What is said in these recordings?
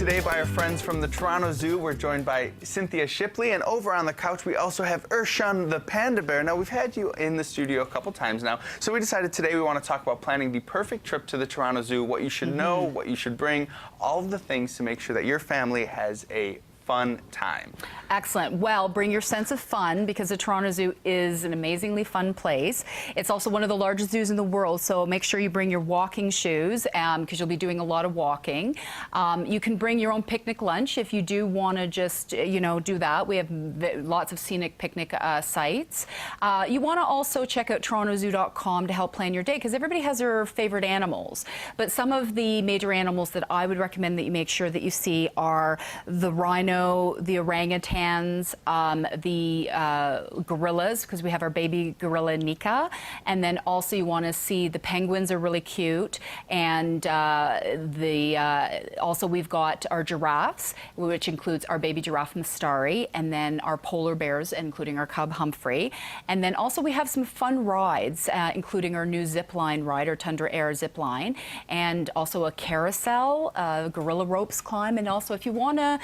today by our friends from the Toronto Zoo. We're joined by Cynthia Shipley, and over on the couch we also have Ershun the panda bear. Now, we've had you in the studio a couple times now, so we decided today we want to talk about planning the perfect trip to the Toronto Zoo, what you should know, what you should bring, all of the things to make sure that your family has a fun time. Excellent. Well, bring your sense of fun, because the Toronto Zoo is an amazingly fun place. It's also one of the largest zoos in the world, so make sure you bring your walking shoes because you'll be doing a lot of walking. You can bring your own picnic lunch if you do want to just, do that. We have lots of scenic picnic sites. You want to also check out torontozoo.com to help plan your day, because everybody has their favorite animals. But some of the major animals that I would recommend that you make sure that you see are the rhino, the orangutans, the gorillas, because we have our baby gorilla Nika, and then also you want to see the penguins are really cute, and also we've got our giraffes, which includes our baby giraffe Mastari, and then our polar bears, including our cub Humphrey, and then also we have some fun rides, including our new zip line ride, our Tundra Air zip line, and also a carousel, gorilla ropes climb, and also if you want to,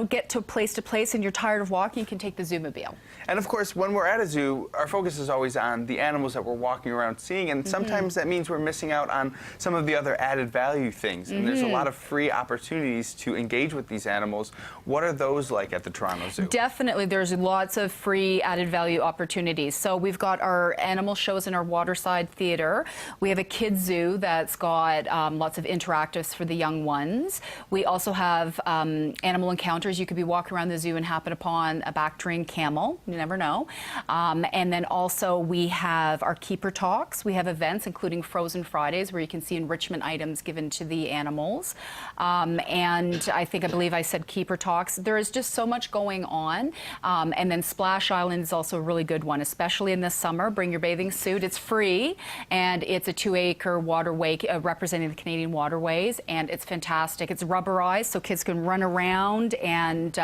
get to place and you're tired of walking, you can take the Zoomobile. And of course, when we're at a zoo, our focus is always on the animals that we're walking around seeing, and sometimes that means we're missing out on some of the other added value things. And there's a lot of free opportunities to engage with these animals. What are those like at the Toronto Zoo? Definitely, there's lots of free added value opportunities. So we've got our animal shows in our Waterside Theatre. We have a kids zoo that's got lots of interactives for the young ones. We also have animal encounters. You could be walking around the zoo and happen upon a Bactrian camel. You never know. And then also we have our keeper talks. We have events including Frozen Fridays where you can see enrichment items given to the animals. And I believe I said keeper talks. There is just so much going on. And then Splash Island is also a really good one, especially in the summer. Bring your bathing suit. It's free, and it's a 2-acre waterway representing the Canadian waterways, and it's fantastic. It's rubberized, so kids can run around and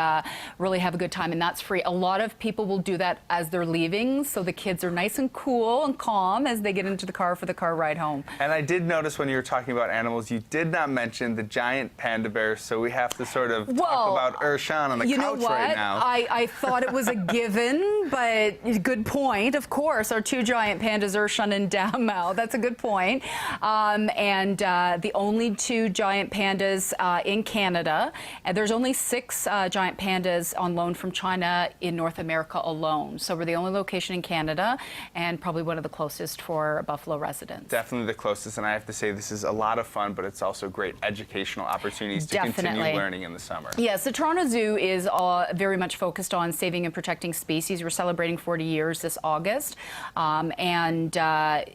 really have a good time, and that's free. A lot of people will do that as they're leaving, so the kids are nice and cool and calm as they get into the car for the car ride home. And I did notice when you were talking about animals, you did not mention the giant panda bear, so we have to sort of talk about Ershun on the couch right now. I thought it was a given, but good point. Of course, our two giant pandas, Ershun and Dao Mao. That's a good point. The only two giant pandas in Canada, and there's only 6 giant pandas on loan from China in North America alone. So we're the only location in Canada, and probably one of the closest for Buffalo residents. Definitely the closest, and I have to say this is a lot of fun, but it's also great educational opportunities to continue learning in the summer. Yes, the Toronto Zoo is very much focused on saving and protecting species. We're celebrating 40 years this August,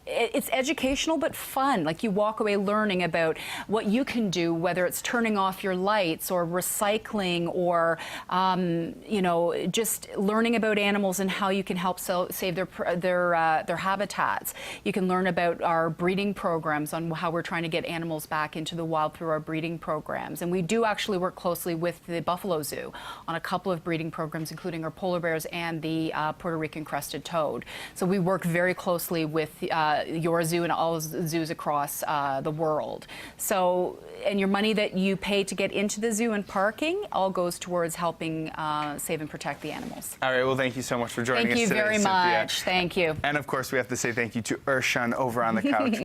it's educational but fun. Like, you walk away learning about what you can do, whether it's turning off your lights or recycling or just learning about animals and how you can help save their habitats. You can learn about our breeding programs, on how we're trying to get animals back into the wild through our breeding programs. And we do actually work closely with the Buffalo Zoo on a couple of breeding programs, including our polar bears and the Puerto Rican crested toad. So we work very closely with your zoo and all zoos across the world. So, and your money that you pay to get into the zoo and parking all goes towards helping save and protect the animals. All right, well, thank you so much for joining us today, Thank you very Cynthia. much. Thank you. And of course, we have to say thank you to Ershun over on the couch.